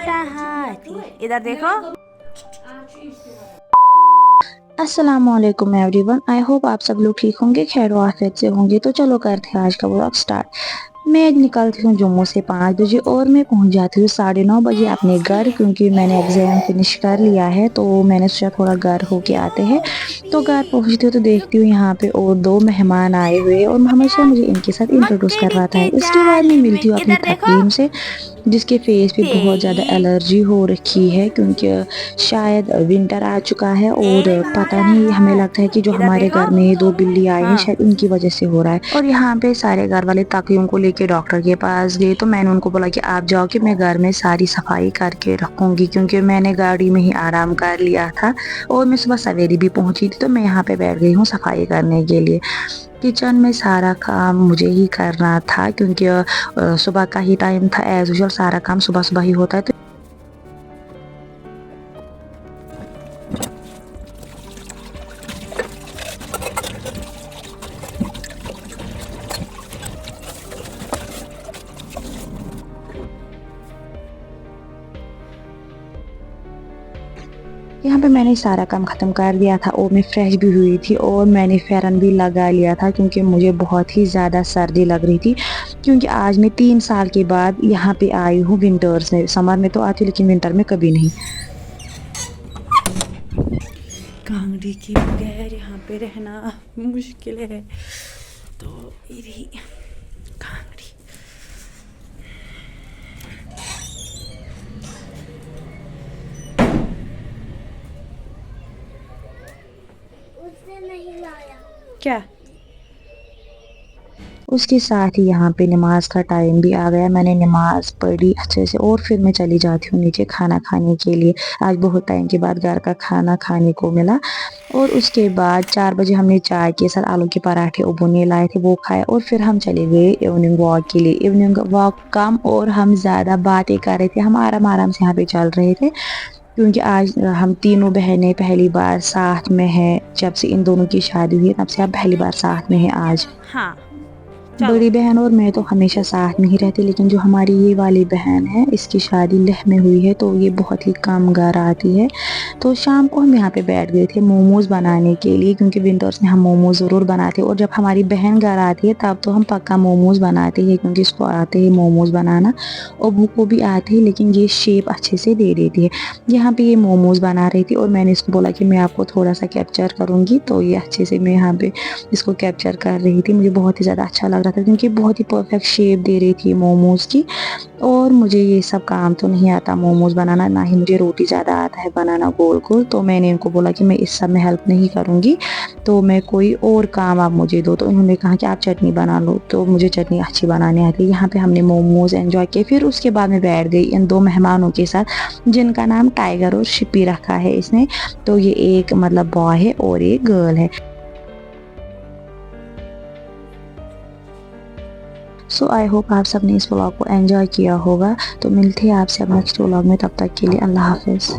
छोटा हाथी, इधर देखो। अस्सलामुअलैकुम एवरीवन, आई होप आप सब लोग ठीक होंगे, खैर आफियत से होंगे। तो चलो करते हैं आज का व्लॉग स्टार्ट। मैं निकलती हूँ जम्मू से 5 बजे और मैं पहुँच जाती हूँ 9:30 बजे अपने घर, क्योंकि मैंने एग्ज़ाम फिनिश कर लिया है। तो मैंने सोचा थोड़ा घर होके आते हैं। तो घर पहुँचती हूँ तो देखती हूँ यहाँ पे और 2 मेहमान आए हुए और हमेशा मुझे इनके साथ इंट्रोड्यूस मक्खी करवाता है। के इसके बाद जाल मैं में, मिलती हूँ अपनी इधर देखो। हकीम से, जिसके फेस पे बहुत ज़्यादा हे एलर्जी हो रखी है, क्योंकि शायद विंटर आ चुका है और ए पता मेरा नहीं, हमें लगता है कि जो हाथ, इधर हमारे देखो। घर में ये 2 बिल्ली आए हैं हाँ, शायद इनकी वजह से हो रहा है। और यहाँ पे सारे घर वाले तकियों को लेके डॉक्टर के पास गए, तो मैंने उनको बोला कि आप जाओ कि मैं घर में सारी सफाई करके रखूँगी, क्योंकि मैंने गाड़ी में ही आराम कर लिया था और मैं सुबह सवेरे भी पहुँची थी। तो मैं यहाँ पे बैठ गई हूँ सफाई करने के लिए। किचन में सारा काम मुझे ही करना था, क्योंकि सुबह का ही टाइम था। एज यूजुअल सारा काम सुबह सुबह ही होता है। तो यहाँ पे मैंने सारा काम ख़त्म कर दिया था और मैं फ्रेश भी हुई थी और मैंने फ़ेरन भी लगा लिया था, क्योंकि मुझे बहुत ही ज़्यादा सर्दी लग रही थी। क्योंकि आज मैं 3 साल के बाद यहाँ पे आई हूँ विंटर्स में। समर में तो आती हूँ लेकिन विंटर में कभी नहीं। कांगड़ी के बगैर यहाँ पे रहना मुश्किल है। तो यही कांगड़ी। उसने नहीं लाया क्या? उसके साथ ही यहाँ पे नमाज का टाइम भी आ गया। मैंने नमाज पढ़ी अच्छे से और फिर मैं चली जाती हूँ नीचे खाना खाने के लिए। आज बहुत टाइम के बाद घर का खाना खाने को मिला। और उसके बाद 4 बजे हमने चाय के साथ आलू के पराठे अबू ने लाए थे, वो खाए और फिर हम चले गए इवनिंग वॉक के लिए। इवनिंग वॉक कम और हम ज़्यादा बातें कर रहे थे, हम आराम आराम से यहाँ पे चल रहे थे, क्योंकि आज हम तीनों बहनें पहली बार साथ में हैं। जब से इन दोनों की शादी हुई है तब से हम पहली बार साथ में हैं आज। हाँ, चलो। बड़ी बहन और मैं तो हमेशा साथ में ही रहती, लेकिन जो हमारी ये वाली बहन है इसकी शादी लेह में हुई है, तो ये बहुत ही कम घर आती है। तो शाम को हम यहाँ पे बैठ गए थे मोमोज़ बनाने के लिए, क्योंकि विंटर्स में हम मोमोज़ ज़रूर बनाते हैं। और जब हमारी बहन घर आती है तब तो हम पक्का मोमोज़ बनाते हैं, क्योंकि इसको आते हैं मोमोज़ बनाना और भूख को भी आते हैं, लेकिन ये शेप अच्छे से दे देती है। यहाँ पे ये मोमोज़ बना रही थी और मैंने इसको बोला कि मैं आपको थोड़ा सा कैप्चर करूँगी, तो ये अच्छे से मैं यहाँ पे इसको कैप्चर कर रही थी। मुझे बहुत ही ज़्यादा अच्छा लग रहा था, क्योंकि बहुत ही परफेक्ट शेप दे रही थी मोमोज़ की। और मुझे ये सब काम तो नहीं आता मोमोज़ बनाना, ना ही मुझे रोटी ज़्यादा आता है बनाना गोल गोल। तो मैंने इनको बोला कि मैं इस सब में हेल्प नहीं करूँगी, तो मैं कोई और काम आप मुझे दो। तो उन्होंने कहा कि आप चटनी बना लो, तो मुझे चटनी अच्छी बनानी आती है। यहाँ पे हमने मोमोज़ एंजॉय किए। फिर उसके बाद मैं बैठ गई इन 2 मेहमानों के साथ, जिनका नाम टाइगर और शिप्पी रखा है इसने। तो ये एक मतलब बॉय है और एक गर्ल है। सो आई होप आप सबने इस व्लॉग को एंजॉय किया होगा। तो मिलते हैं आपसे अब नेक्स्ट व्लॉग में, तब तक के लिए अल्लाह हाफिज़।